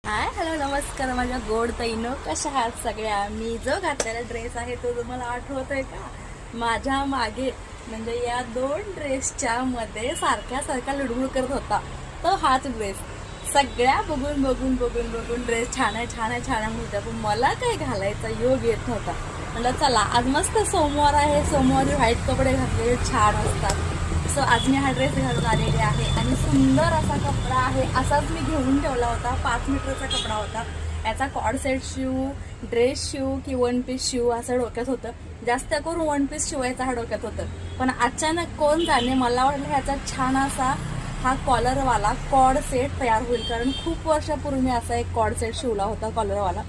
Hi hello नमस्कार माझ्या गोड तैनो, कशा आहात सगळ्या. मी जो घातलेला ड्रेस आहे तो तुम्हाला आठवतोय का? माझ्या मागे म्हणजे या दोन ड्रेसच्या मध्ये सारखा लुडबुड करत होता तो हाच ड्रेस. सगळ्या बघून बघून बघून बघून ड्रेस छान आहे छान आहे छान आहे म्हणतात, पण मला काही घालायचा योग येत नव्हता. म्हणलं चला आज मस्त सोमवार आहे, सोमवारी व्हाईट कपडे घातलेले छान असतात. सो आज मी हा ड्रेस घालून आलेले आहे आणि सुंदर असा कपडा आहे. असाच मी घेऊन ठेवला होता, 5 मीटरचा कपडा होता. याचा कॉर्ड सेट शिव, ड्रेस शिव की वन पीस शिव असं डोक्यात होतं. जास्त करून वन पीस शिवायचा हा डोक्यात होतं, पण अचानक कोण जाणे मला वाटलं ह्याचा छान असा हा कॉलरवाला कॉर्ड सेट तयार होईल, कारण खूप वर्षापूर्वी मी असा एक कॉर्ड सेट शिवला होता कॉलरवाला.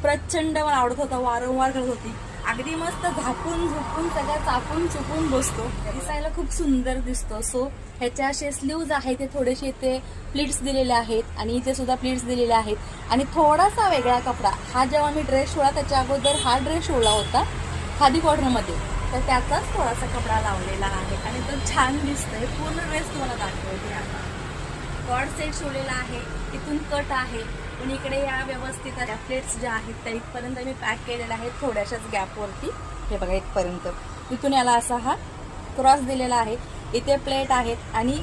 प्रचंड मला आवडत होता, वारंवार करत होती. अगदी मस्त झापून झुपून सगळं चापून चुपून बसतो, दिसायला खूप सुंदर दिसतो. सो ह्याचे असे स्लीव्ज आहे ते थोडेसे ते प्लीट्स दिलेले आहेत आणि इथे सुद्धा प्लीट्स दिलेले आहेत. आणि थोडासा वेगळा कपडा, हा जेव्हा मी ड्रेस शिवला त्याच्या अगोदर हा ड्रेस शिवला होता खादी कॉटनमध्ये, तर त्याचाच थोडासा कपडा लावलेला आहे आणि तो छान दिसतोय. पूर्ण ड्रेस तुम्हाला दाखवते. आता कॉर्ड सेट शिवलेला आहे, इथून कट आहे, पण इकडे या व्यवस्थित प्लेट्स ज्या आहेत त्या इथपर्यंत मी पॅक केलेल्या आहेत थोड्याशाच गॅपवरती. हे बघा इथपर्यंत, इथून याला असा हा क्रॉस दिलेला आहे. इथे प्लेट आहेत आणि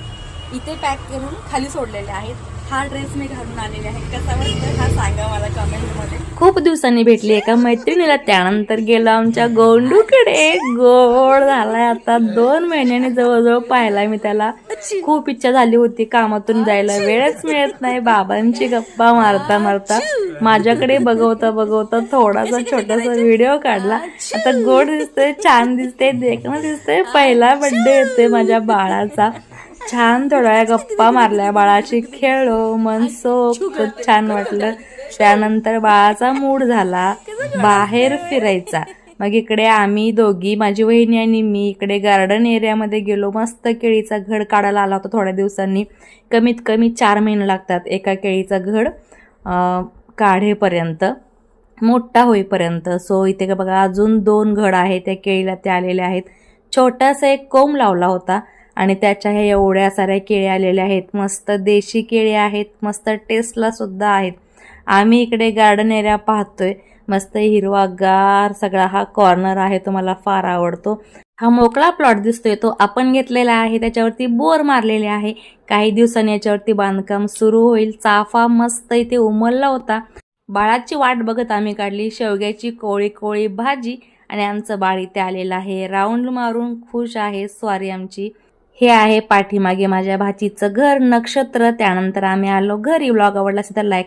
इथे पॅक करून खाली सोडलेले आहेत. हा ड्रेस मी घालून आलेले आहे, कसा वाटतं हा सांगा मला कमेंटमध्ये. खूप दिवसांनी भेटली एका मैत्रिणीला, त्यानंतर गेलो आमच्या गोंडूकडे. गोड झालाय आता, 2 महिन्याने जवळजवळ पाहिलाय मी त्याला. खूप इच्छा झाली होती, कामातून जायला वेळच मिळत नाही. बाबांची गप्पा मारता मारता माझ्याकडे बघवता बघवता थोडासा छोटासा व्हिडिओ काढला. आता गोड दिसतोय, छान दिसते, देखणं दिसतंय. पहिला बर्थडे येतोय माझ्या बाळाचा. छान थोड्या वेळा गप्पा मारल्या, बाळाशी खेळलो, मनसोक्त छान वाटलं. त्यानंतर बाळाचा मूड झाला बाहेर फिरायचा. मग इकडे आम्ही दोघी, माझी वहिनी आणि मी, इकडे गार्डन एरियामध्ये गेलो. मस्त केळीचा घड काढायला आला होता थोड्या दिवसांनी. कमीत कमी 4 महिने लागतात एका केळीचा घड काढेपर्यंत, मोठा होईपर्यंत. सो इथे बघा अजून 2 घड आहेत त्या केळीला, ते आलेले आहेत. छोटासा एक कोंब लावला होता आणि त्याच्या हे एवढ्या साऱ्या केळी आलेल्या आहेत. मस्त देशी केळी आहेत, मस्त टेस्टला सुद्धा आहेत. आम्ही इकडे गार्डन एरिया पाहतोय, मस्त हिरवागार सगळा हा कॉर्नर आहे, तो मला फार आवडतो. हा मोकळा प्लॉट दिसतोय तो आपण घेतलेला आहे, त्याच्यावरती बोर मारलेले आहे. काही दिवसांनी याच्यावरती बांधकाम सुरू होईल. चाफा मस्त इथे उमलला होता. बाळाची वाट बघत आम्ही काढली शेवग्याची कोळी कोळी भाजी आणि आमचं बाळ इथे आलेलं आहे, राऊंड मारून खुश आहे. स्वारी आमची. हे आहे पाठीमागे माझ्या भाचीचं घर, नक्षत्र. त्यानंतर आम्ही आलो घरी. व्लॉग आवडला असेल तर लाईक